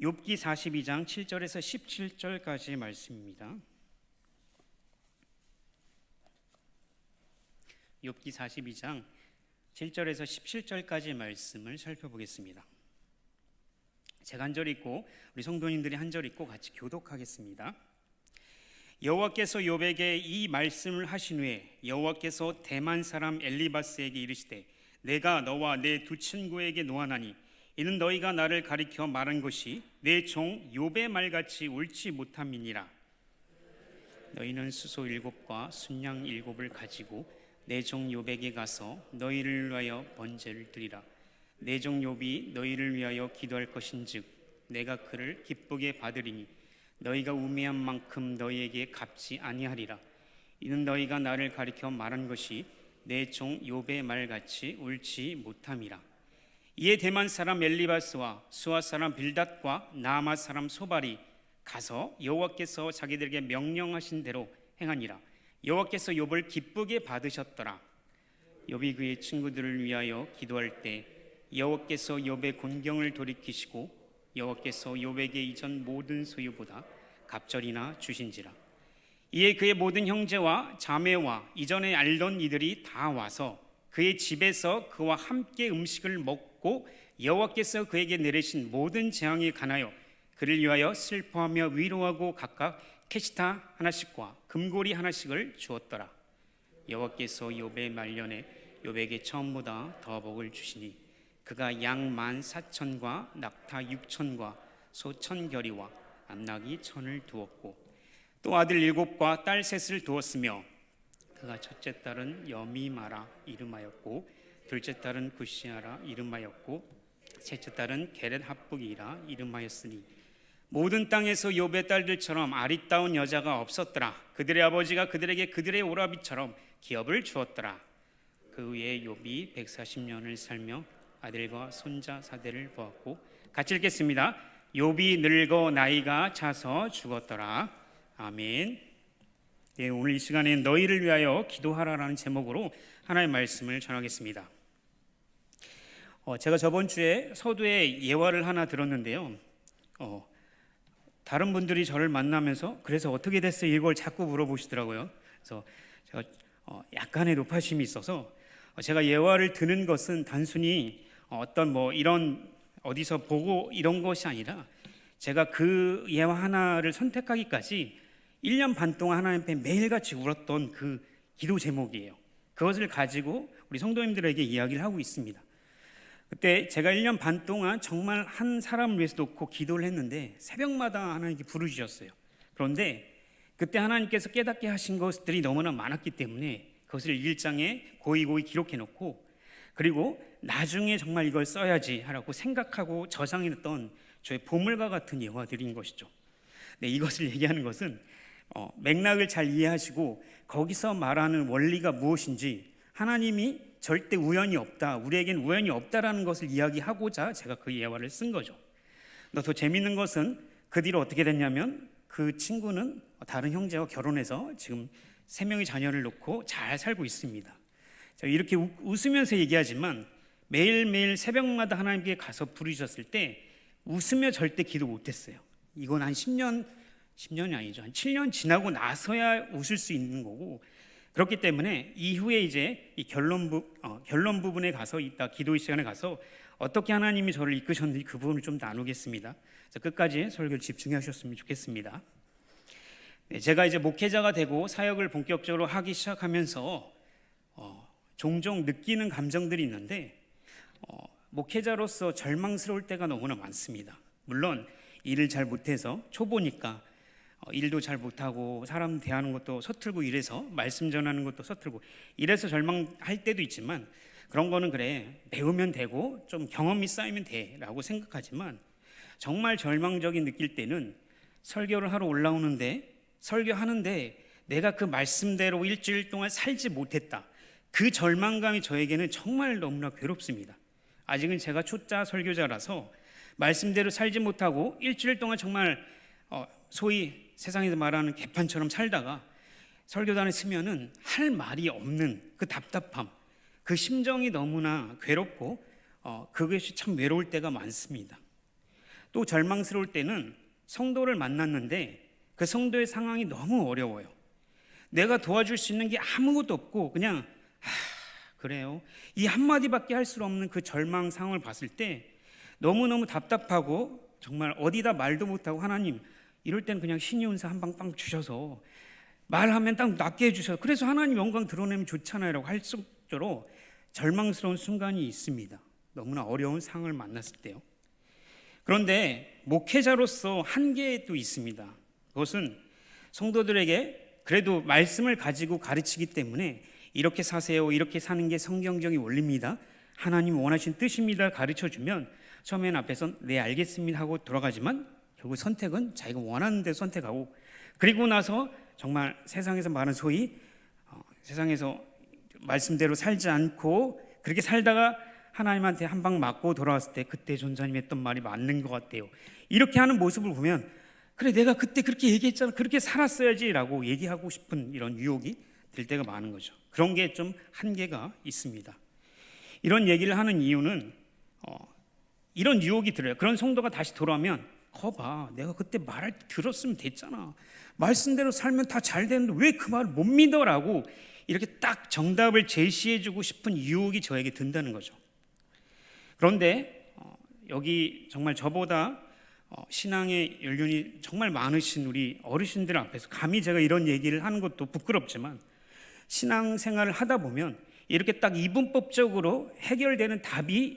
욥기 42장 7절에서 17절까지의 말씀입니다. 욥기 42장 7절에서 17절까지의 말씀을 살펴보겠습니다. 제가 한 절 읽고 우리 성도님들이 한 절 읽고 같이 교독하겠습니다. 여호와께서 욥에게 이 말씀을 하신 후에 여호와께서 대만 사람 엘리바스에게 이르시되 내가 너와 내 두 친구에게 노하나니 이는 너희가 나를 가리켜 말한 것이 내 종 욥의 말같이 옳지 못함이니라. 너희는 수소 7과 순양 7을 가지고 내 종 욥에게 가서 너희를 위하여 번제를 드리라. 내 종 욥이 너희를 위하여 기도할 것인즉 내가 그를 기쁘게 받으리니 너희가 우매한 만큼 너희에게 갚지 아니하리라. 이는 너희가 나를 가리켜 말한 것이 내 종 욥의 말같이 옳지 못함이라. 이에 대만 사람 엘리바스와 수아 사람 빌닷과 나아마 사람 소발이 가서 여호와께서 자기들에게 명령하신 대로 행하니라. 여호와께서 욥을 기쁘게 받으셨더라. 욥이 그의 친구들을 위하여 기도할 때 여호와께서 욥의 곤경을 돌이키시고 여호와께서 욥에게 이전 모든 소유보다 갑절이나 주신지라. 이에 그의 모든 형제와 자매와 이전에 알던 이들이 다 와서 그의 집에서 그와 함께 음식을 먹고 여호와께서 그에게 내리신 모든 재앙에 관하여 그를 위하여 슬퍼하며 위로하고 각각 캐시타 하나씩과 금고리 하나씩을 주었더라. 여호와께서 욥의 말년에 욥에게 처음보다 더 복을 주시니 그가 양 14,000과 낙타 6,000과 소 1,000겨리와 암나귀 1,000을 두었고 또 아들 7과 딸 3을 두었으며 그가 첫째 딸은 여미마라 이름하였고 둘째 딸은 구시아라 이름하였고 셋째 딸은 게렛 합북이라 이름하였으니 모든 땅에서 욥의 딸들처럼 아리따운 여자가 없었더라. 그들의 아버지가 그들에게 그들의 오라비처럼 기업을 주었더라. 그 후에 욥이 140년을 살며 아들과 손자 사대를 보았고 같이 읽겠습니다. 욥이 늙어 나이가 차서 죽었더라. 아멘. 네, 오늘 이 시간에 너희를 위하여 기도하라라는 제목으로 하나님의 말씀을 전하겠습니다. 제가 저번 주에 서두에 예화를 하나 들었는데요. 다른 분들이 저를 만나면서 그래서 어떻게 됐어요? 이걸 자꾸 물어보시더라고요. 그래서 제가 약간의 높아심이 있어서 제가 예화를 드는 것은 단순히 어떤 이런 어디서 보고 이런 것이 아니라 제가 그 예화 하나를 선택하기까지 1년 반 동안 하나님 앞에 매일같이 울었던 그 기도 제목이에요. 그것을 가지고 우리 성도님들에게 이야기를 하고 있습니다. 그때 제가 1년 반 동안 정말 한 사람을 위해서 놓고 기도를 했는데 새벽마다 하나님께 부르셨어요. 그런데 그때 하나님께서 깨닫게 하신 것들이 너무나 많았기 때문에 그것을 일장에 고이고이 기록해 놓고 그리고 나중에 정말 이걸 써야지 하라고 생각하고 저장했던 저의 보물과 같은 예화들인 것이죠. 네, 이것을 얘기하는 것은 맥락을 잘 이해하시고 거기서 말하는 원리가 무엇인지 하나님이 절대 우연이 없다, 우리에겐 우연이 없다라는 것을 이야기하고자 제가 그 예화를 쓴 거죠. 더 재밌는 것은 그 뒤로 어떻게 됐냐면 그 친구는 다른 형제와 결혼해서 지금 3명의 자녀를 놓고 잘 살고 있습니다. 이렇게 웃으면서 얘기하지만 매일매일 새벽마다 하나님께 가서 부르셨을 때 웃으며 절대 기도 못했어요. 이건 한 10년이 아니죠. 한 7년 지나고 나서야 웃을 수 있는 거고 그렇기 때문에 이후에 이제 이 결론 부분에 가서 이따 기도의 시간에 가서 어떻게 하나님이 저를 이끄셨는지 그 부분을 좀 나누겠습니다. 끝까지 설교를 집중하셨으면 좋겠습니다. 네, 제가 이제 목회자가 되고 사역을 본격적으로 하기 시작하면서 종종 느끼는 감정들이 있는데 목회자로서 절망스러울 때가 너무나 많습니다. 물론 일을 잘 못해서 초보니까 일도 잘 못하고 사람 대하는 것도 서툴고 이래서 말씀 전하는 것도 서툴고 이래서 절망할 때도 있지만 그런 거는 그래 배우면 되고 좀 경험이 쌓이면 돼 라고 생각하지만 정말 절망적인 느낄 때는 설교를 하러 올라오는데 설교하는데 내가 그 말씀대로 일주일 동안 살지 못했다. 그 절망감이 저에게는 정말 너무나 괴롭습니다. 아직은 제가 초짜 설교자라서 말씀대로 살지 못하고 일주일 동안 정말 소위 세상에서 말하는 개판처럼 살다가 설교단에 서면은 할 말이 없는 그 답답함, 그 심정이 너무나 괴롭고 그것이 참 외로울 때가 많습니다. 또 절망스러울 때는 성도를 만났는데 그 성도의 상황이 너무 어려워요. 내가 도와줄 수 있는 게 아무것도 없고 그냥 그래요, 이 한마디밖에 할 수 없는 그 절망 상황을 봤을 때 너무너무 답답하고 정말 어디다 말도 못하고, 하나님 이럴 때는 그냥 신의 은사 한 방 빵 주셔서 말하면 딱 낫게 해주셔서 그래서 하나님 영광 드러내면 좋잖아요 라고 할 정도로 절망스러운 순간이 있습니다. 너무나 어려운 상황을 만났을 때요. 그런데 목회자로서 한계도 있습니다. 그것은 성도들에게 그래도 말씀을 가지고 가르치기 때문에 이렇게 사세요, 이렇게 사는 게 성경적인 원리입니다, 하나님 원하신 뜻입니다 가르쳐주면 처음엔 앞에선 네 알겠습니다 하고 돌아가지만 결국 선택은 자기가 원하는 데 선택하고, 그리고 나서 정말 세상에서 말하는 소위 세상에서 말씀대로 살지 않고 그렇게 살다가 하나님한테 한 방 맞고 돌아왔을 때 그때 전사님 했던 말이 맞는 것 같아요, 이렇게 하는 모습을 보면 그래 내가 그때 그렇게 얘기했잖아, 그렇게 살았어야지 라고 얘기하고 싶은 이런 유혹이 들 때가 많은 거죠. 그런 게 좀 한계가 있습니다. 이런 얘기를 하는 이유는 이런 유혹이 들어요. 그런 성도가 다시 돌아오면 거봐, 내가 그때 말할 때 들었으면 됐잖아, 말씀대로 살면 다 잘 되는데 왜 그 말을 못 믿어 라고 이렇게 딱 정답을 제시해주고 싶은 유혹이 저에게 든다는 거죠. 그런데 여기 정말 저보다 신앙의 연륜이 정말 많으신 우리 어르신들 앞에서 감히 제가 이런 얘기를 하는 것도 부끄럽지만, 신앙생활을 하다 보면 이렇게 딱 이분법적으로 해결되는 답이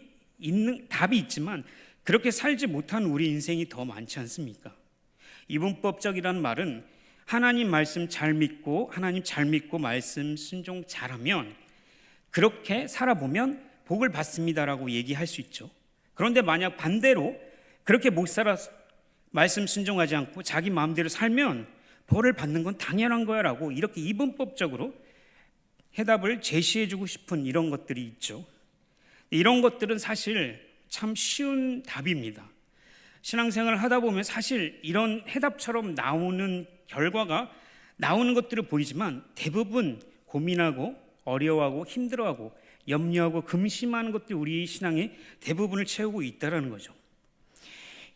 있지만 그렇게 살지 못한 우리 인생이 더 많지 않습니까? 이분법적이라는 말은 하나님 말씀 잘 믿고 말씀 순종 잘하면 그렇게 살아보면 복을 받습니다라고 얘기할 수 있죠. 그런데 만약 반대로 그렇게 못 살아서 말씀 순종하지 않고 자기 마음대로 살면 벌을 받는 건 당연한 거야 라고 이렇게 이분법적으로 해답을 제시해주고 싶은 이런 것들이 있죠. 이런 것들은 사실 참 쉬운 답입니다. 신앙생활을 하다 보면 사실 이런 해답처럼 나오는 결과가 나오는 것들을 보이지만 대부분 고민하고 어려워하고 힘들어하고 염려하고 금심하는 것들이 우리 신앙의 대부분을 채우고 있다는 거죠.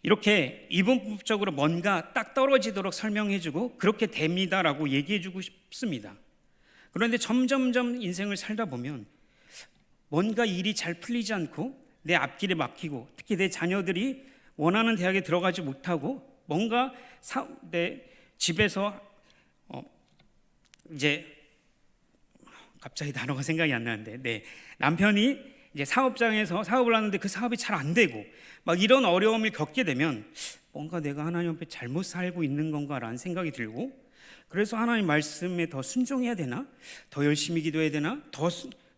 이렇게 이분법적으로 뭔가 딱 떨어지도록 설명해주고 그렇게 됩니다라고 얘기해주고 싶습니다. 그런데 점점점 인생을 살다 보면 뭔가 일이 잘 풀리지 않고 내 앞길에 막히고 특히 내 자녀들이 원하는 대학에 들어가지 못하고 뭔가 내 집에서 이제 갑자기 단어가 생각이 안 나는데 남편이 이제 사업장에서 사업을 하는데 그 사업이 잘 안 되고 막 이런 어려움을 겪게 되면 뭔가 내가 하나님 앞에 잘못 살고 있는 건가라는 생각이 들고, 그래서 하나님 말씀에 더 순종해야 되나, 더 열심히 기도해야 되나, 더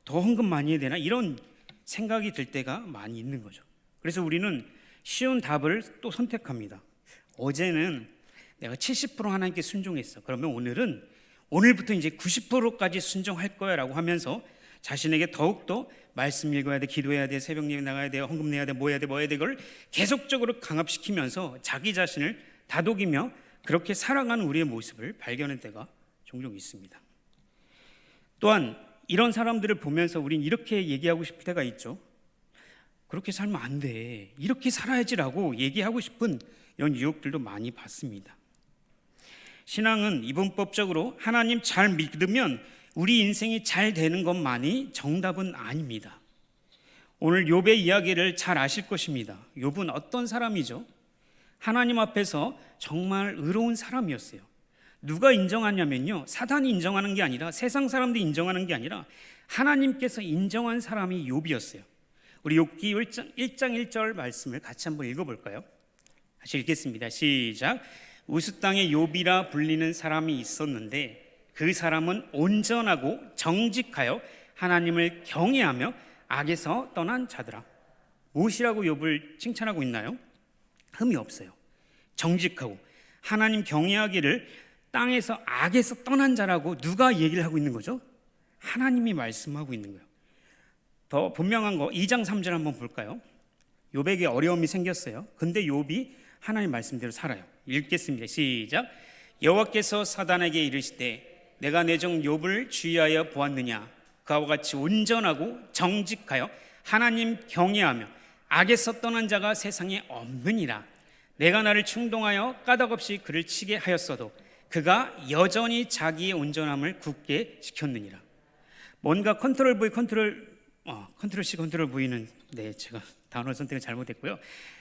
헌금 많이 해야 되나 이런 생각이 들 때가 많이 있는 거죠. 그래서 우리는 쉬운 답을 또 선택합니다. 어제는 내가 70% 하나님께 순종했어, 그러면 오늘부터 이제 90%까지 순종할 거야 라고 하면서 자신에게 더욱더 말씀 읽어야 돼, 기도해야 돼, 새벽 예배 나가야 돼, 헌금 내야 돼, 뭐 해야 돼 그걸 계속적으로 강압시키면서 자기 자신을 다독이며 그렇게 살아가는 우리의 모습을 발견할 때가 종종 있습니다. 또한 이런 사람들을 보면서 우린 이렇게 얘기하고 싶을 때가 있죠. 그렇게 살면 안 돼, 이렇게 살아야지라고 얘기하고 싶은 이런 유혹들도 많이 받습니다. 신앙은 이분법적으로 하나님 잘 믿으면 우리 인생이 잘 되는 것만이 정답은 아닙니다. 오늘 욥의 이야기를 잘 아실 것입니다. 욥은 어떤 사람이죠? 하나님 앞에서 정말 의로운 사람이었어요. 누가 인정하냐면요, 사단이 인정하는 게 아니라, 세상 사람들이 인정하는 게 아니라 하나님께서 인정한 사람이 욥이었어요. 우리 욥기 1장 1절 말씀을 같이 한번 읽어볼까요? 다시 읽겠습니다. 시작. 우스 땅에 욥이라 불리는 사람이 있었는데 그 사람은 온전하고 정직하여 하나님을 경외하며 악에서 떠난 자더라. 무엇이라고 욥을 칭찬하고 있나요? 흠이 없어요. 정직하고 하나님 경외하기를 땅에서 악에서 떠난 자라고 누가 얘기를 하고 있는 거죠? 하나님이 말씀하고 있는 거예요. 더 분명한 거 2장 3절 한번 볼까요? 욥에게 어려움이 생겼어요. 근데 욥이 하나님 말씀대로 살아요. 읽겠습니다. 시작. 여호와께서 사단에게 이르시되 내가 내 종 욥을 주의하여 보았느냐, 그와 같이 온전하고 정직하여 하나님 경외하며 악에서 떠난 자가 세상에 없느니라. 내가 나를 충동하여 까닭없이 그를 치게 하였어도 그가 여전히 자기의 온전함을 굳게 지켰느니라. 뭔가 컨트롤 V 컨트롤 C 컨트롤 V는 제가 단어 선택을 잘못했고요.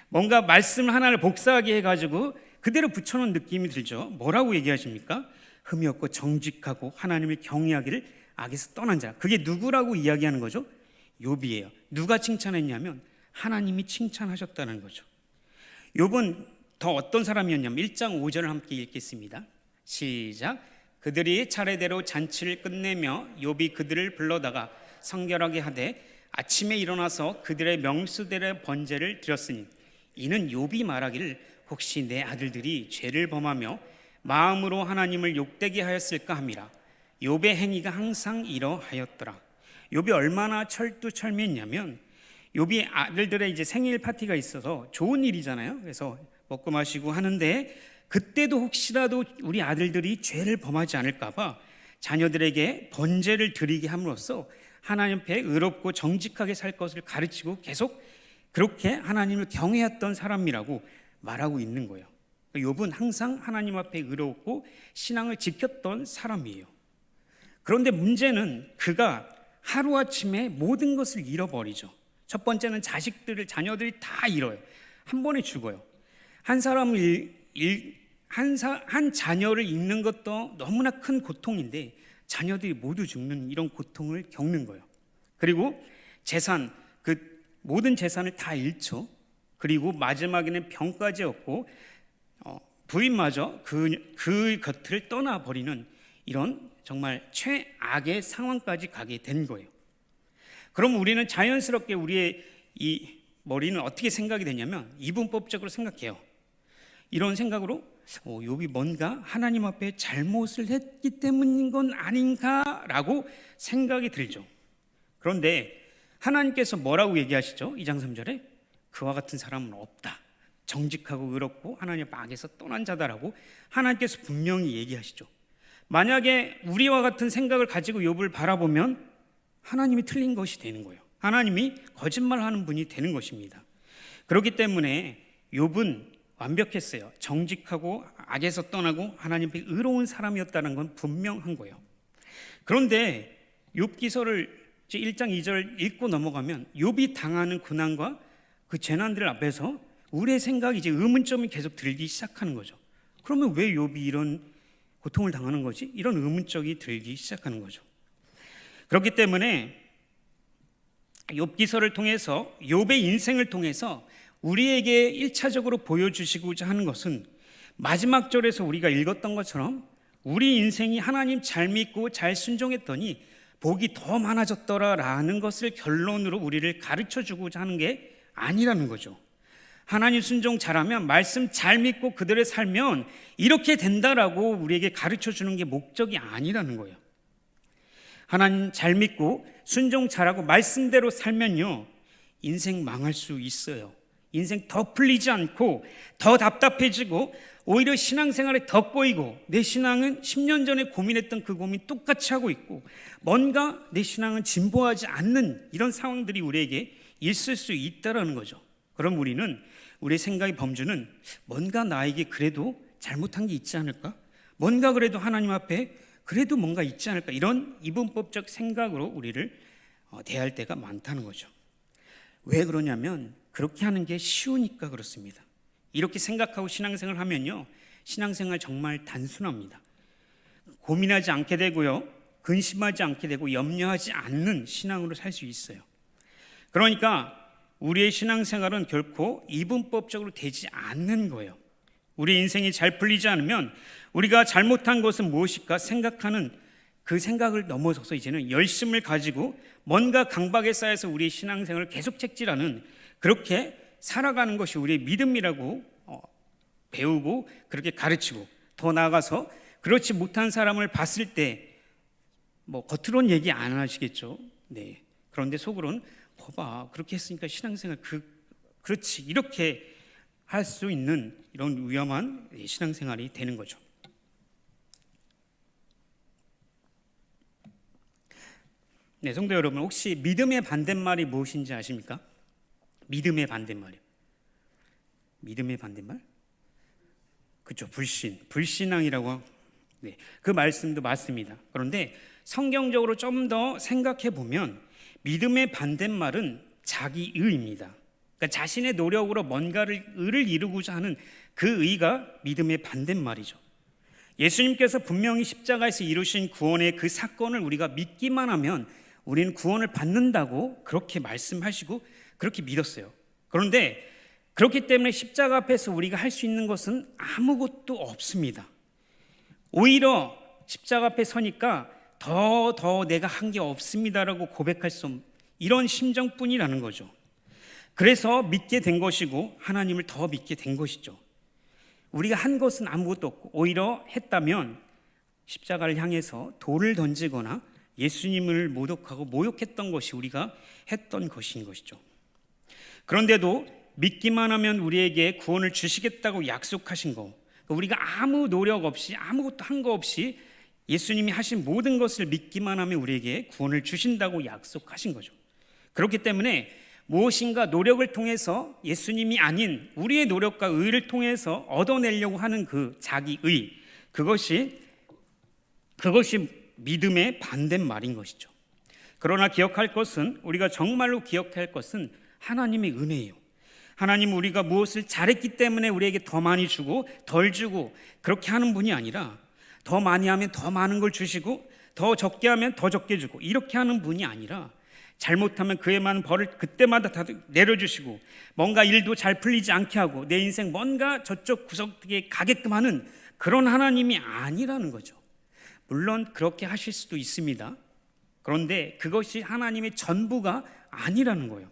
뭔가 말씀 하나를 복사하게 해가지고 그대로 붙여놓은 느낌이 들죠. 뭐라고 얘기하십니까? 흠이 없고 정직하고 하나님을 경외하기를 악에서 떠난 자. 그게 누구라고 이야기하는 거죠? 욥이에요. 누가 칭찬했냐면 하나님이 칭찬하셨다는 거죠. 욥은 더 어떤 사람이었냐면 1장 5절을 함께 읽겠습니다. 시작. 그들이 차례대로 잔치를 끝내며 욥이 그들을 불러다가 성결하게 하되 아침에 일어나서 그들의 명수들의 번제를 드렸으니 이는 욥이 말하기를 혹시 내 아들들이 죄를 범하며 마음으로 하나님을 욕되게 하였을까 함이라. 욥의 행위가 항상 이러하였더라. 욥이 얼마나 철두철미했냐면 욥이 아들들의 이제 생일 파티가 있어서 좋은 일이잖아요. 그래서 먹고 마시고 하는데 그때도 혹시라도 우리 아들들이 죄를 범하지 않을까 봐 자녀들에게 번제를 드리게 함으로써 하나님 앞에 의롭고 정직하게 살 것을 가르치고 계속 그렇게 하나님을 경외했던 사람이라고 말하고 있는 거예요. 욥은 항상 하나님 앞에 의롭고 신앙을 지켰던 사람이에요. 그런데 문제는 그가 하루아침에 모든 것을 잃어버리죠. 첫 번째는 자녀들이 다 잃어요. 한 번에 죽어요. 한 자녀를 잃는 것도 너무나 큰 고통인데 자녀들이 모두 죽는 이런 고통을 겪는 거예요. 그리고 그 모든 재산을 다 잃죠. 그리고 마지막에는 병까지 얻고 부인마저 그 곁을 떠나버리는 이런 정말 최악의 상황까지 가게 된 거예요. 그럼 우리는 자연스럽게 우리의 이 머리는 어떻게 생각이 되냐면 이분법적으로 생각해요. 이런 생각으로 욥이 뭔가 하나님 앞에 잘못을 했기 때문인 건 아닌가라고 생각이 들죠. 그런데 하나님께서 뭐라고 얘기하시죠? 2장 3절에 그와 같은 사람은 없다. 정직하고 의롭고 하나님 앞에 악에서 떠난 자다라고 하나님께서 분명히 얘기하시죠. 만약에 우리와 같은 생각을 가지고 욥을 바라보면 하나님이 틀린 것이 되는 거예요. 하나님이 거짓말하는 분이 되는 것입니다. 그렇기 때문에 욥은 완벽했어요. 정직하고 악에서 떠나고 하나님 앞에 의로운 사람이었다는 건 분명한 거예요. 그런데 욥기서를 1장 2절 읽고 넘어가면 욥이 당하는 고난과 그 재난들 앞에서 우리의 생각이 이제 의문점이 계속 들기 시작하는 거죠. 그러면 왜 욥이 이런 고통을 당하는 거지? 이런 의문점이 들기 시작하는 거죠. 그렇기 때문에 욥기서를 통해서 욥의 인생을 통해서 우리에게 1차적으로 보여주시고자 하는 것은 마지막 절에서 우리가 읽었던 것처럼 우리 인생이 하나님 잘 믿고 잘 순종했더니 복이 더 많아졌더라라는 것을 결론으로 우리를 가르쳐주고자 하는 게 아니라는 거죠. 하나님 순종 잘하면 말씀 잘 믿고 그대로 살면 이렇게 된다라고 우리에게 가르쳐주는 게 목적이 아니라는 거예요. 하나님 잘 믿고 순종 잘하고 말씀대로 살면요 인생 망할 수 있어요. 인생 더 풀리지 않고 더 답답해지고 오히려 신앙생활에 더 꼬이고 내 신앙은 10년 전에 고민했던 그 고민 똑같이 하고 있고 뭔가 내 신앙은 진보하지 않는 이런 상황들이 우리에게 있을 수 있다는 거죠. 그럼 우리는 우리의 생각의 범주는 뭔가 나에게 그래도 잘못한 게 있지 않을까? 뭔가 그래도 하나님 앞에 그래도 뭔가 있지 않을까? 이런 이분법적 생각으로 우리를 대할 때가 많다는 거죠. 왜 그러냐면 그렇게 하는 게 쉬우니까 그렇습니다. 이렇게 생각하고 신앙생활을 하면요 신앙생활 정말 단순합니다. 고민하지 않게 되고요 근심하지 않게 되고 염려하지 않는 신앙으로 살 수 있어요. 그러니까 우리의 신앙생활은 결코 이분법적으로 되지 않는 거예요. 우리 인생이 잘 풀리지 않으면 우리가 잘못한 것은 무엇일까 생각하는 그 생각을 넘어서서 이제는 열심을 가지고 뭔가 강박에 쌓여서 우리의 신앙생활을 계속 책질하는 그렇게 살아가는 것이 우리의 믿음이라고 배우고 그렇게 가르치고 더 나아가서 그렇지 못한 사람을 봤을 때 뭐 겉으로는 얘기 안 하시겠죠. 네. 그런데 속으로는 봐봐 그렇게 했으니까 신앙생활 그렇지 이렇게 할 수 있는 이런 위험한 신앙생활이 되는 거죠. 네, 성도 여러분 혹시 믿음의 반대말이 무엇인지 아십니까? 믿음의 반대말이요. 믿음의 반대말? 그죠? 불신앙이라고. 네, 그 말씀도 맞습니다. 그런데 성경적으로 좀 더 생각해 보면 믿음의 반대말은 자기의입니다. 그러니까 자신의 노력으로 뭔가를 의를 이루고자 하는 그 의가 믿음의 반대말이죠. 예수님께서 분명히 십자가에서 이루신 구원의 그 사건을 우리가 믿기만 하면 우리는 구원을 받는다고 그렇게 말씀하시고 그렇게 믿었어요. 그런데 그렇기 때문에 십자가 앞에서 우리가 할 수 있는 것은 아무것도 없습니다. 오히려 십자가 앞에 서니까 더 내가 한 게 없습니다라고 고백할 수 없는 이런 심정뿐이라는 거죠. 그래서 믿게 된 것이고 하나님을 더 믿게 된 것이죠. 우리가 한 것은 아무것도 없고 오히려 했다면 십자가를 향해서 돌을 던지거나 예수님을 모독하고 모욕했던 것이 우리가 했던 것인 것이죠. 그런데도 믿기만 하면 우리에게 구원을 주시겠다고 약속하신 거, 우리가 아무 노력 없이 아무것도 한 거 없이 예수님이 하신 모든 것을 믿기만 하면 우리에게 구원을 주신다고 약속하신 거죠. 그렇기 때문에 무엇인가 노력을 통해서 예수님이 아닌 우리의 노력과 의를 통해서 얻어내려고 하는 그 자기의, 그것이 믿음의 반대말인 것이죠. 그러나 기억할 것은, 우리가 정말로 기억해야 할 것은 하나님의 은혜예요. 하나님은 우리가 무엇을 잘했기 때문에 우리에게 더 많이 주고 덜 주고 그렇게 하는 분이 아니라, 더 많이 하면 더 많은 걸 주시고 더 적게 하면 더 적게 주고 이렇게 하는 분이 아니라, 잘못하면 그에 많은 벌을 그때마다 다 내려주시고 뭔가 일도 잘 풀리지 않게 하고 내 인생 뭔가 저쪽 구석에 가게끔 하는 그런 하나님이 아니라는 거죠. 물론 그렇게 하실 수도 있습니다. 그런데 그것이 하나님의 전부가 아니라는 거예요.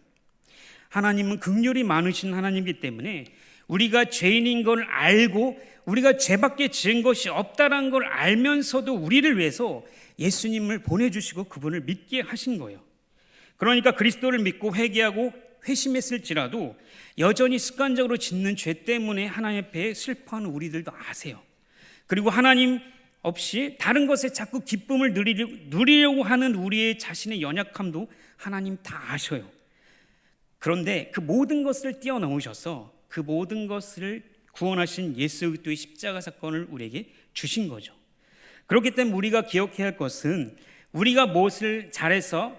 하나님은 긍휼이 많으신 하나님이기 때문에 우리가 죄인인 걸 알고 우리가 죄밖에 지은 것이 없다는 걸 알면서도 우리를 위해서 예수님을 보내주시고 그분을 믿게 하신 거예요. 그러니까 그리스도를 믿고 회개하고 회심했을지라도 여전히 습관적으로 짓는 죄 때문에 하나님 앞에 슬퍼하는 우리들도 아세요. 그리고 하나님 없이 다른 것에 자꾸 기쁨을 누리려고 하는 우리의 자신의 연약함도 하나님 다 아셔요. 그런데 그 모든 것을 뛰어넘으셔서 그 모든 것을 구원하신 예수 그리스도의 십자가 사건을 우리에게 주신 거죠. 그렇기 때문에 우리가 기억해야 할 것은, 우리가 무엇을 잘해서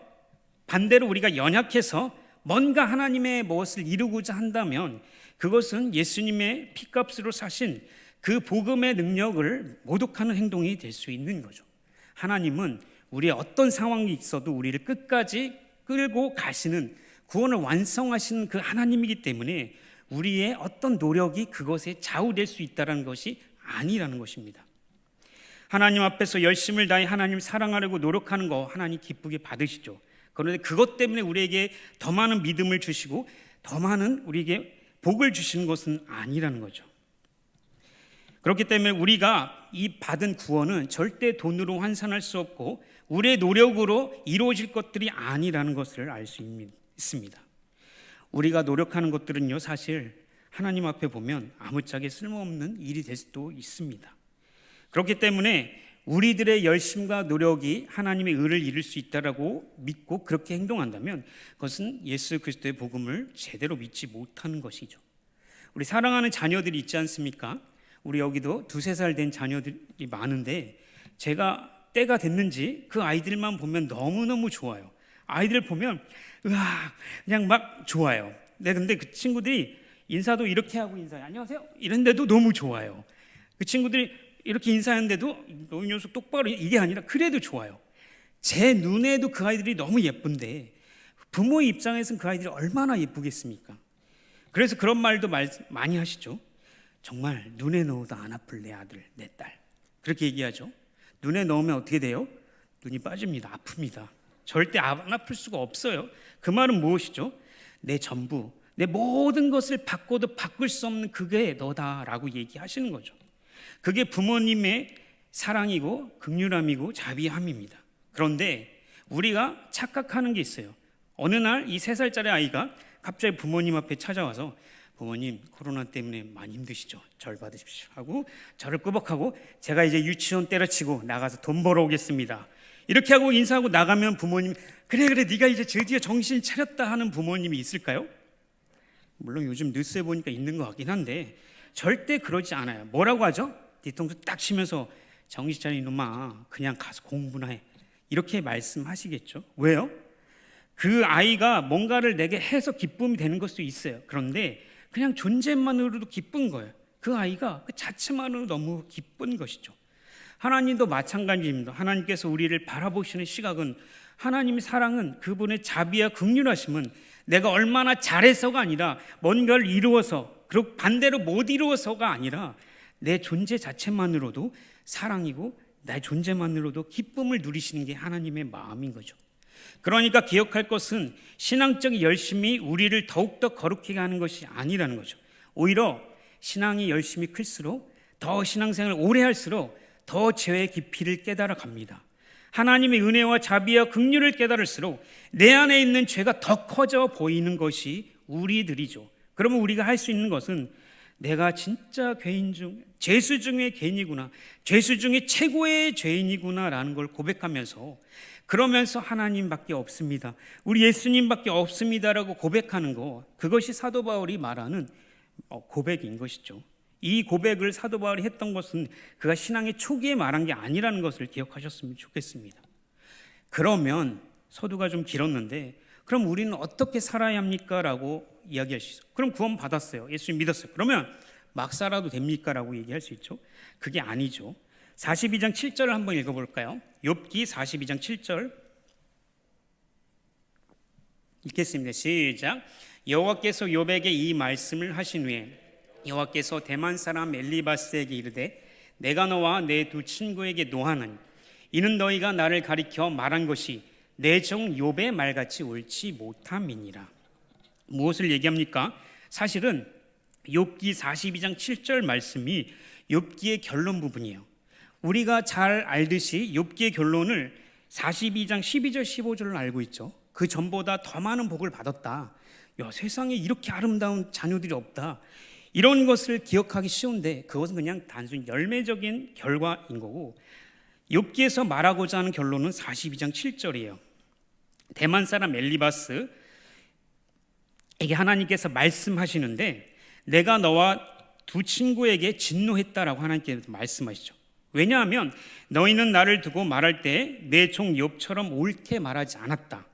반대로 우리가 연약해서 뭔가 하나님의 무엇을 이루고자 한다면 그것은 예수님의 피값으로 사신 그 복음의 능력을 모독하는 행동이 될 수 있는 거죠. 하나님은 우리의 어떤 상황이 있어도 우리를 끝까지 끌고 가시는, 구원을 완성하시는 그 하나님이기 때문에 우리의 어떤 노력이 그것에 좌우될 수 있다는 것이 아니라는 것입니다. 하나님 앞에서 열심을 다해 하나님을 사랑하려고 노력하는 거 하나님 기쁘게 받으시죠. 그런데 그것 때문에 우리에게 더 많은 믿음을 주시고 더 많은 우리에게 복을 주시는 것은 아니라는 거죠. 그렇기 때문에 우리가 이 받은 구원은 절대 돈으로 환산할 수 없고 우리의 노력으로 이루어질 것들이 아니라는 것을 알 수 있습니다. 우리가 노력하는 것들은요, 사실 하나님 앞에 보면 아무짝에 쓸모없는 일이 될 수도 있습니다. 그렇기 때문에 우리들의 열심과 노력이 하나님의 의를 이룰 수 있다라고 믿고 그렇게 행동한다면 그것은 예수 그리스도의 복음을 제대로 믿지 못하는 것이죠. 우리 사랑하는 자녀들이 있지 않습니까? 우리 여기도 2-3살 된 자녀들이 많은데 제가 때가 됐는지 그 아이들만 보면 너무너무 좋아요. 아이들 보면 그냥 막 좋아요. 근데 그 친구들이 인사도 이렇게 하고 인사해, 안녕하세요 이런데도 너무 좋아요. 그 친구들이 이렇게 인사하는데도 너 이 녀석 똑바로, 이게 아니라 그래도 좋아요. 제 눈에도 그 아이들이 너무 예쁜데 부모의 입장에서는 그 아이들이 얼마나 예쁘겠습니까? 그래서 그런 말도 많이 하시죠. 정말 눈에 넣어도 안 아플 내 아들, 내 딸, 그렇게 얘기하죠. 눈에 넣으면 어떻게 돼요? 눈이 빠집니다. 아픕니다. 절대 안 아플 수가 없어요. 그 말은 무엇이죠? 내 전부, 내 모든 것을 바꿔도 바꿀 수 없는 그게 너다라고 얘기하시는 거죠. 그게 부모님의 사랑이고 긍휼함이고 자비함입니다. 그런데 우리가 착각하는 게 있어요. 어느 날 이 3살짜리 아이가 갑자기 부모님 앞에 찾아와서, 부모님 코로나 때문에 많이 힘드시죠? 절 받으십시오 하고 저를 꾸벅하고, 제가 이제 유치원 때려치고 나가서 돈 벌어오겠습니다 이렇게 하고 인사하고 나가면 부모님, 그래 네가 이제 드디어 정신 차렸다 하는 부모님이 있을까요? 물론 요즘 뉴스에 보니까 있는 것 같긴 한데 절대 그러지 않아요. 뭐라고 하죠? 뒤통수 딱 치면서 정신 차려 이놈아, 그냥 가서 공부나 해, 이렇게 말씀하시겠죠. 왜요? 그 아이가 뭔가를 내게 해서 기쁨이 되는 것도 있어요. 그런데 그냥 존재만으로도 기쁜 거예요. 그 아이가 그 자체만으로 너무 기쁜 것이죠. 하나님도 마찬가지입니다. 하나님께서 우리를 바라보시는 시각은, 하나님의 사랑은, 그분의 자비와 긍휼하심은 내가 얼마나 잘해서가 아니라, 뭔가를 이루어서, 그리고 반대로 못 이루어서가 아니라 내 존재 자체만으로도 사랑이고 내 존재만으로도 기쁨을 누리시는 게 하나님의 마음인 거죠. 그러니까 기억할 것은 신앙적 열심이 우리를 더욱더 거룩하게 하는 것이 아니라는 거죠. 오히려 신앙이 열심히 클수록, 더 신앙생활을 오래 할수록 더 죄의 깊이를 깨달아 갑니다. 하나님의 은혜와 자비와 긍휼을 깨달을수록 내 안에 있는 죄가 더 커져 보이는 것이 우리들이죠. 그러면 우리가 할 수 있는 것은, 내가 진짜 죄인 중, 죄수 중에 죄인이구나, 죄수 중에 최고의 죄인이구나 라는 걸 고백하면서, 그러면서 하나님밖에 없습니다, 우리 예수님밖에 없습니다라고 고백하는 거, 그것이 사도 바울이 말하는 고백인 것이죠. 이 고백을 사도 바울이 했던 것은 그가 신앙의 초기에 말한 게 아니라는 것을 기억하셨으면 좋겠습니다. 그러면 서두가 좀 길었는데, 그럼 우리는 어떻게 살아야 합니까? 라고 이야기할 수 있어요. 그럼 구원 받았어요, 예수님 믿었어요, 그러면 막 살아도 됩니까? 라고 얘기할 수 있죠. 그게 아니죠. 42장 7절을 한번 읽어볼까요? 욥기 42장 7절 읽겠습니다. 시작. 여호와께서 욥에게 이 말씀을 하신 후에 여호와께서 대만 사람 엘리바스에게 이르되, 내가 너와 내 두 친구에게 노하나니 이는 너희가 나를 가리켜 말한 것이 내 종 욥의 말같이 옳지 못함이니라. 무엇을 얘기합니까? 사실은 욥기 42장 7절 말씀이 욥기의 결론 부분이에요. 우리가 잘 알듯이 욥기의 결론을 42장 12절 15절을 알고 있죠. 그 전보다 더 많은 복을 받았다, 야, 세상에 이렇게 아름다운 자녀들이 없다, 이런 것을 기억하기 쉬운데, 그것은 그냥 단순히 열매적인 결과인 거고, 욥기에서 말하고자 하는 결론은 42장 7절이에요. 대만 사람 엘리바스에게 하나님께서 말씀하시는데, 내가 너와 두 친구에게 진노했다라고 하나님께서 말씀하시죠. 왜냐하면 너희는 나를 두고 말할 때 내 종 욥처럼 옳게 말하지 않았다.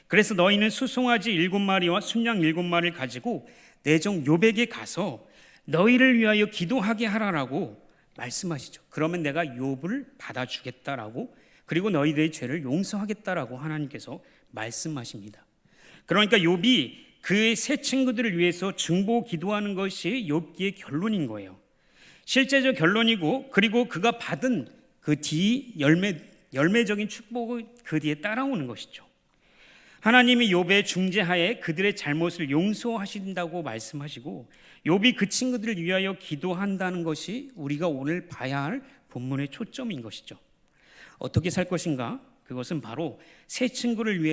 그래서 너희는 수송아지 7마리와 순양 7마리를 가지고 내 종 욥에게 가서 너희를 위하여 기도하게 하라라고 말씀하시죠. 그러면 내가 욥을 받아주겠다라고, 그리고 너희들의 죄를 용서하겠다라고 하나님께서 말씀하십니다. 그러니까 욥이 그의 세 친구들을 위해서 중보 기도하는 것이 욥기의 결론인 거예요. 실제적 결론이고, 그리고 그가 받은 그 뒤 열매적인 축복이 그 뒤에 따라오는 것이죠. 하나님이 욥의 중재하에 그들의 잘못을 용서하신다고 말씀하시고, 욥이 그 친구들을 위하여 기도한다는 것이 우리가 오늘 봐야 할 본문의 초점인 것이죠. 어떻게 살 것인가? 그것은 바로 새 친구들을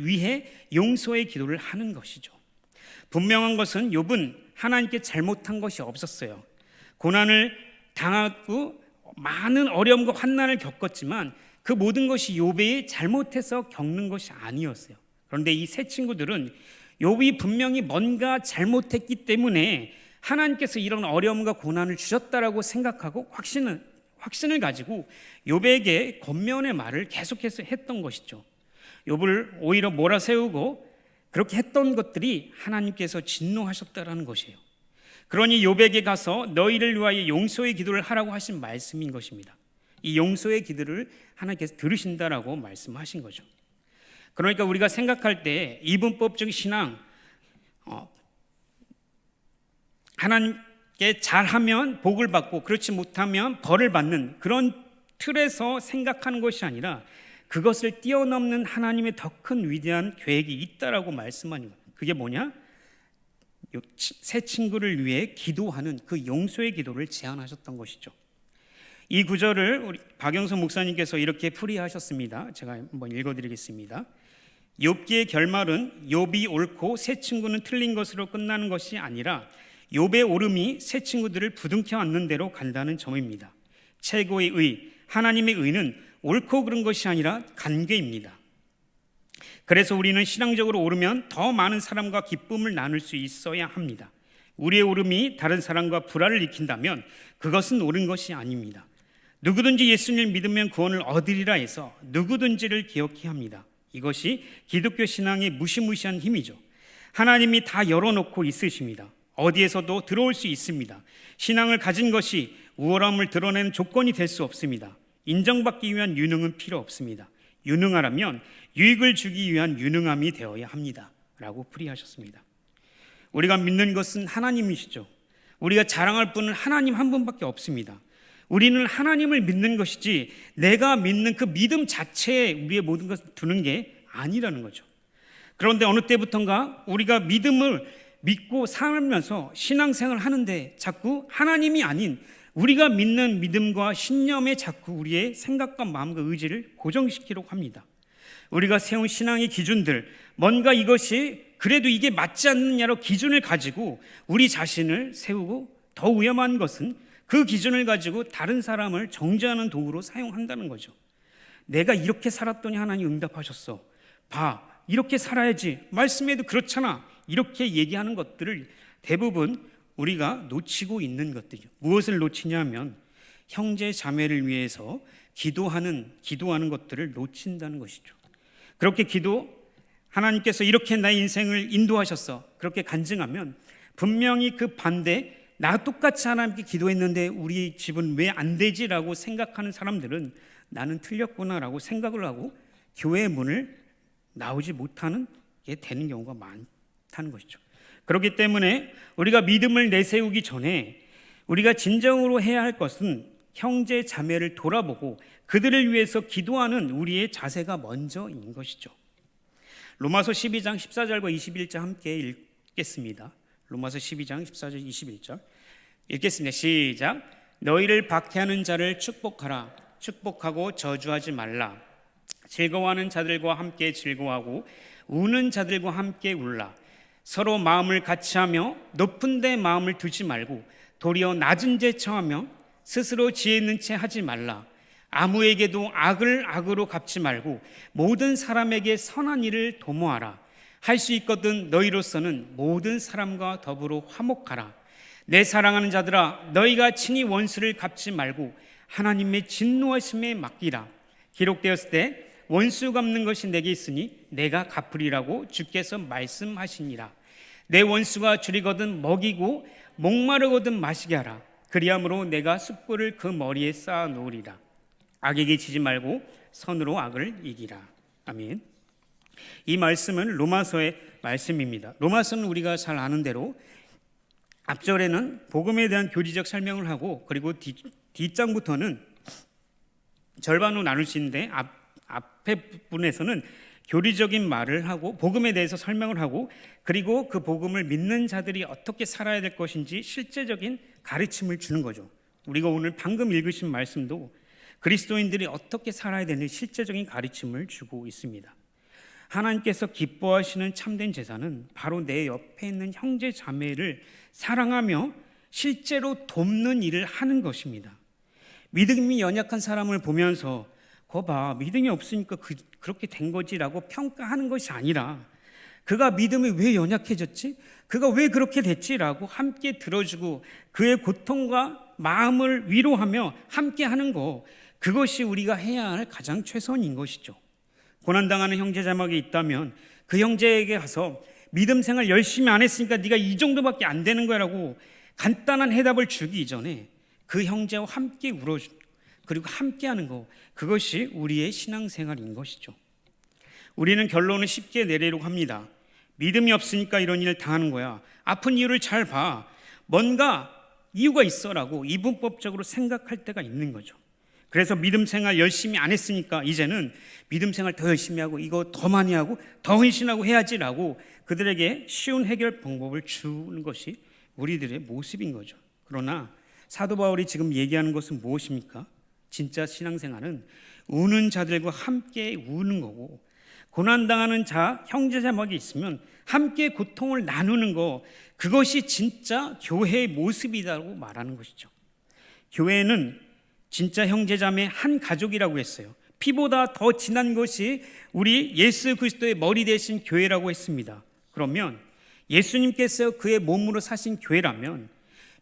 위해 용서의 기도를 하는 것이죠. 분명한 것은 욥은 하나님께 잘못한 것이 없었어요. 고난을 당하고 많은 어려움과 환난을 겪었지만 그 모든 것이 욥이 잘못해서 겪는 것이 아니었어요. 그런데 이 세 친구들은 욥이 분명히 뭔가 잘못했기 때문에 하나님께서 이런 어려움과 고난을 주셨다라고 생각하고 확신을 가지고 욥에게 권면의 말을 계속해서 했던 것이죠. 욥을 오히려 몰아세우고 그렇게 했던 것들이 하나님께서 진노하셨다라는 것이에요. 그러니 욥에게 가서 너희를 위하여 용서의 기도를 하라고 하신 말씀인 것입니다. 이 용서의 기도를 하나님께서 들으신다라고 말씀하신 거죠. 그러니까 우리가 생각할 때 이분법적 신앙, 하나님께 잘하면 복을 받고 그렇지 못하면 벌을 받는 그런 틀에서 생각하는 것이 아니라, 그것을 뛰어넘는 하나님의 더 큰 위대한 계획이 있다라고 말씀하는 거예요. 그게 뭐냐? 새 친구를 위해 기도하는 그 용서의 기도를 제안하셨던 것이죠. 이 구절을 우리 박영선 목사님께서 이렇게 풀이하셨습니다. 제가 한번 읽어드리겠습니다. 욥기의 결말은 욥이 옳고 새 친구는 틀린 것으로 끝나는 것이 아니라 욥의 옳음이 새 친구들을 부둥켜 안는 대로 간다는 점입니다. 최고의 의, 하나님의 의는 옳고 그른 것이 아니라 관계입니다. 그래서 우리는 신앙적으로 오르면 더 많은 사람과 기쁨을 나눌 수 있어야 합니다. 우리의 울음이 다른 사람과 불화를 일으킨다면 그것은 옳은 것이 아닙니다. 누구든지 예수님을 믿으면 구원을 얻으리라 해서 누구든지를 기억해야 합니다. 이것이 기독교 신앙의 무시무시한 힘이죠. 하나님이 다 열어놓고 있으십니다. 어디에서도 들어올 수 있습니다. 신앙을 가진 것이 우월함을 드러내는 조건이 될 수 없습니다. 인정받기 위한 유능은 필요 없습니다. 유능하라면 유익을 주기 위한 유능함이 되어야 합니다. 라고 풀이하셨습니다. 우리가 믿는 것은 하나님이시죠. 우리가 자랑할 분은 하나님 한 분밖에 없습니다. 우리는 하나님을 믿는 것이지 내가 믿는 그 믿음 자체에 우리의 모든 것을 두는 게 아니라는 거죠. 그런데 어느 때부턴가 우리가 믿음을 믿고 살면서 신앙생활을 하는데 자꾸 하나님이 아닌 우리가 믿는 믿음과 신념에 자꾸 우리의 생각과 마음과 의지를 고정시키려고 합니다. 우리가 세운 신앙의 기준들, 뭔가 이것이 그래도 이게 맞지 않느냐로 기준을 가지고 우리 자신을 세우고, 더 위험한 것은 그 기준을 가지고 다른 사람을 정죄하는 도구로 사용한다는 거죠. 내가 이렇게 살았더니 하나님 응답하셨어. 봐, 이렇게 살아야지. 말씀에도 그렇잖아. 이렇게 얘기하는 것들을 대부분 우리가 놓치고 있는 것들이죠. 무엇을 놓치냐면 형제 자매를 위해서 기도하는 것들을 놓친다는 것이죠. 그렇게 하나님께서 이렇게 나의 인생을 인도하셨어. 그렇게 간증하면 분명히 그 반대, 나 똑같이 하나님께 기도했는데 우리 집은 왜 안 되지라고 생각하는 사람들은 나는 틀렸구나라고 생각을 하고 교회의 문을 나오지 못하는 게 되는 경우가 많다는 것이죠. 그렇기 때문에 우리가 믿음을 내세우기 전에 우리가 진정으로 해야 할 것은 형제 자매를 돌아보고 그들을 위해서 기도하는 우리의 자세가 먼저인 것이죠. 로마서 12장 14절과 21절 함께 읽겠습니다. 로마서 12장 14절 21절 읽겠습니다. 시작. 너희를 박해하는 자를 축복하라. 축복하고 저주하지 말라. 즐거워하는 자들과 함께 즐거워하고 우는 자들과 함께 울라. 서로 마음을 같이하며 높은 데 마음을 두지 말고 도리어 낮은 데 처하며 스스로 지혜 있는 채 하지 말라. 아무에게도 악을 악으로 갚지 말고 모든 사람에게 선한 일을 도모하라. 할 수 있거든 너희로서는 모든 사람과 더불어 화목하라. 내 사랑하는 자들아, 너희가 친히 원수를 갚지 말고 하나님의 진노하심에 맡기라. 기록되었을 때 원수 갚는 것이 내게 있으니 내가 갚으리라고 주께서 말씀하시니라. 내 원수가 줄이거든 먹이고 목마르거든 마시게 하라. 그리함으로 내가 숯불을 그 머리에 쌓아 놓으리라. 악에게 지지 말고 선으로 악을 이기라. 아멘. 이 말씀은 로마서의 말씀입니다. 로마서는 우리가 잘 아는 대로 앞절에는 복음에 대한 교리적 설명을 하고, 그리고 뒷장부터는 절반으로 나눌 수 있는데 앞에 부분에서는 교리적인 말을 하고 복음에 대해서 설명을 하고, 그리고 그 복음을 믿는 자들이 어떻게 살아야 될 것인지 실제적인 가르침을 주는 거죠. 우리가 오늘 방금 읽으신 말씀도 그리스도인들이 어떻게 살아야 되는 실제적인 가르침을 주고 있습니다. 하나님께서 기뻐하시는 참된 제사는 바로 내 옆에 있는 형제 자매를 사랑하며 실제로 돕는 일을 하는 것입니다. 믿음이 연약한 사람을 보면서 거봐, 믿음이 없으니까 그렇게 된 거지라고 평가하는 것이 아니라 그가 믿음이 왜 연약해졌지? 그가 왜 그렇게 됐지라고 함께 들어주고 그의 고통과 마음을 위로하며 함께 하는 거, 그것이 우리가 해야 할 가장 최선인 것이죠. 고난당하는 형제 자매가 있다면 그 형제에게 가서 믿음 생활 열심히 안 했으니까 네가 이 정도밖에 안 되는 거라고 간단한 해답을 주기 이전에 그 형제와 함께 울어주고 그리고 함께 하는 거, 그것이 우리의 신앙생활인 것이죠. 우리는 결론을 쉽게 내리려고 합니다. 믿음이 없으니까 이런 일을 당하는 거야. 아픈 이유를 잘 봐. 뭔가 이유가 있어라고 이분법적으로 생각할 때가 있는 거죠. 그래서 믿음 생활 열심히 안 했으니까 이제는 믿음 생활 더 열심히 하고 이거 더 많이 하고 더 헌신하고 해야지라고 그들에게 쉬운 해결 방법을 주는 것이 우리들의 모습인 거죠. 그러나 사도 바울이 지금 얘기하는 것은 무엇입니까? 진짜 신앙생활은 우는 자들과 함께 우는 거고, 고난당하는 형제 자매가 있으면 함께 고통을 나누는 거, 그것이 진짜 교회의 모습이라고 말하는 것이죠. 교회는 진짜 형제 자매 한 가족이라고 했어요. 피보다 더 진한 것이 우리 예수 그리스도의 머리 대신 교회라고 했습니다. 그러면 예수님께서 그의 몸으로 사신 교회라면,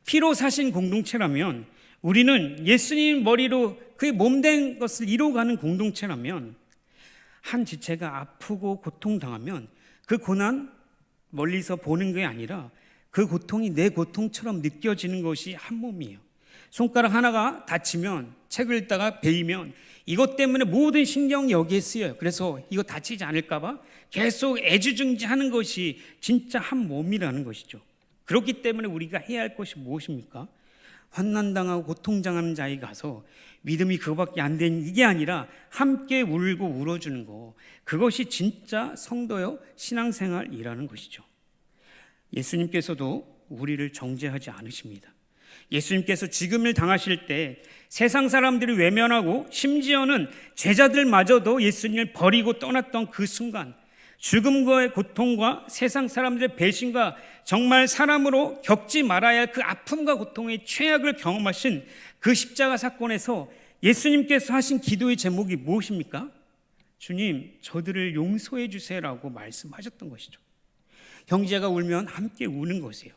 피로 사신 공동체라면, 우리는 예수님 머리로 그의 몸된 것을 이루어가는 공동체라면, 한 지체가 아프고 고통당하면 그 고난 멀리서 보는 게 아니라 그 고통이 내 고통처럼 느껴지는 것이 한 몸이에요. 손가락 하나가 다치면, 책을 읽다가 베이면 이것 때문에 모든 신경이 여기에 쓰여요. 그래서 이거 다치지 않을까 봐 계속 애지중지하는 것이 진짜 한 몸이라는 것이죠. 그렇기 때문에 우리가 해야 할 것이 무엇입니까? 환난당하고 고통당하는 자에게 가서 믿음이 그거밖에 안 된 이게 아니라 함께 울고 울어주는 거, 그것이 진짜 성도요 신앙생활이라는 것이죠. 예수님께서도 우리를 정죄하지 않으십니다. 예수님께서 죽음을 당하실 때 세상 사람들이 외면하고 심지어는 제자들마저도 예수님을 버리고 떠났던 그 순간, 죽음과의 고통과 세상 사람들의 배신과 정말 사람으로 겪지 말아야 할 그 아픔과 고통의 최악을 경험하신 그 십자가 사건에서 예수님께서 하신 기도의 제목이 무엇입니까? 주님, 저들을 용서해 주세요라고 말씀하셨던 것이죠. 형제가 울면 함께 우는 것이에요.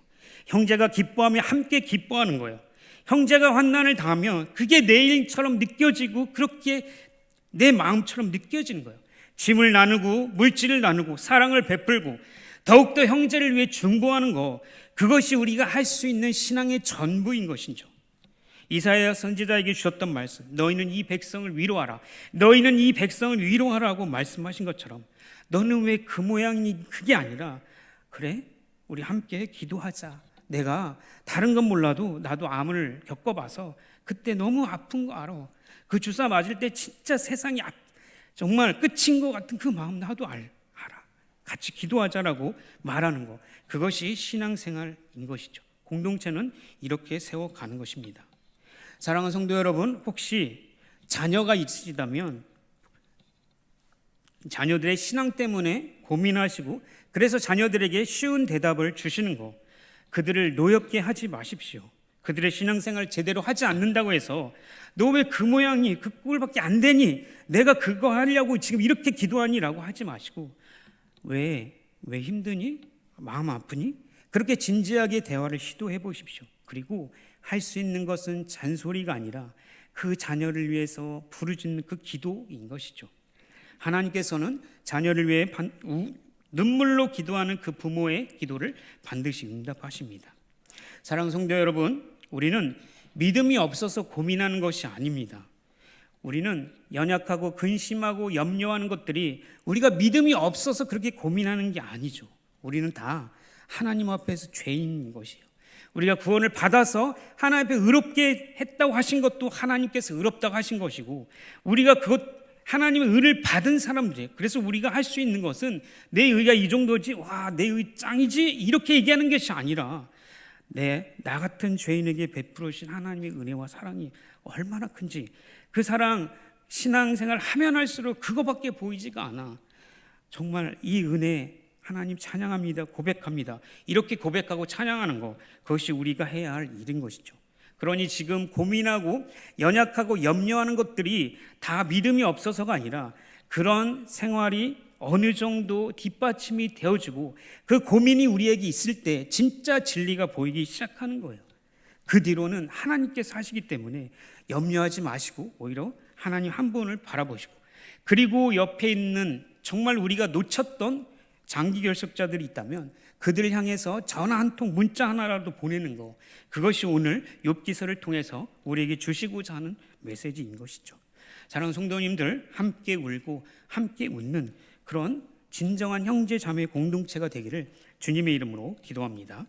형제가 기뻐하면 함께 기뻐하는 거예요. 형제가 환난을 당하면 그게 내 일처럼 느껴지고 그렇게 내 마음처럼 느껴지는 거예요. 짐을 나누고 물질을 나누고 사랑을 베풀고 더욱더 형제를 위해 중보하는 거, 그것이 우리가 할 수 있는 신앙의 전부인 것이죠. 이사야 선지자에게 주셨던 말씀, 너희는 이 백성을 위로하라, 너희는 이 백성을 위로하라고 말씀하신 것처럼 너는 왜 그 모양이 그게 아니라, 그래 우리 함께 기도하자. 내가 다른 건 몰라도 나도 암을 겪어봐서 그때 너무 아픈 거 알아. 그 주사 맞을 때 진짜 세상이 정말 끝인 것 같은 그 마음 나도 알아. 같이 기도하자라고 말하는 거, 그것이 신앙생활인 것이죠. 공동체는 이렇게 세워가는 것입니다. 사랑하는 성도 여러분, 혹시 자녀가 있으시다면 자녀들의 신앙 때문에 고민하시고 그래서 자녀들에게 쉬운 대답을 주시는 거, 그들을 노엽게 하지 마십시오. 그들의 신앙생활 제대로 하지 않는다고 해서 너 왜 그 모양이 그 꼴밖에 안 되니, 내가 그거 하려고 지금 이렇게 기도하니라고 하지 마시고, 왜 힘드니? 마음 아프니? 그렇게 진지하게 대화를 시도해 보십시오. 그리고 할 수 있는 것은 잔소리가 아니라 그 자녀를 위해서 부르짖는 그 기도인 것이죠. 하나님께서는 자녀를 위해 눈물로 기도하는 그 부모의 기도를 반드시 응답하십니다. 사랑하는 성도 여러분, 우리는 믿음이 없어서 고민하는 것이 아닙니다. 우리는 연약하고 근심하고 염려하는 것들이 우리가 믿음이 없어서 그렇게 고민하는 게 아니죠. 우리는 다 하나님 앞에서 죄인인 것이에요. 우리가 구원을 받아서 하나님 앞에 의롭게 했다고 하신 것도 하나님께서 의롭다고 하신 것이고, 우리가 하나님의 의를 받은 사람들이에요. 그래서 우리가 할 수 있는 것은 내 의가 이 정도지, 와, 내 의 짱이지, 이렇게 얘기하는 것이 아니라 나 같은 죄인에게 베풀으신 하나님의 은혜와 사랑이 얼마나 큰지, 그 사랑, 신앙생활 하면 할수록 그거밖에 보이지가 않아. 정말 이 은혜 하나님 찬양합니다, 고백합니다. 이렇게 고백하고 찬양하는 거, 그것이 우리가 해야 할 일인 것이죠. 그러니 지금 고민하고 연약하고 염려하는 것들이 다 믿음이 없어서가 아니라 그런 생활이 어느 정도 뒷받침이 되어지고 그 고민이 우리에게 있을 때 진짜 진리가 보이기 시작하는 거예요. 그 뒤로는 하나님께서 하시기 때문에 염려하지 마시고 오히려 하나님 한 분을 바라보시고, 그리고 옆에 있는 정말 우리가 놓쳤던 장기 결석자들이 있다면 그들을 향해서 전화 한 통, 문자 하나라도 보내는 거, 그것이 오늘 욥기서를 통해서 우리에게 주시고자 하는 메시지인 것이죠. 사랑하는 성도님들, 함께 울고 함께 웃는 그런 진정한 형제 자매 공동체가 되기를 주님의 이름으로 기도합니다.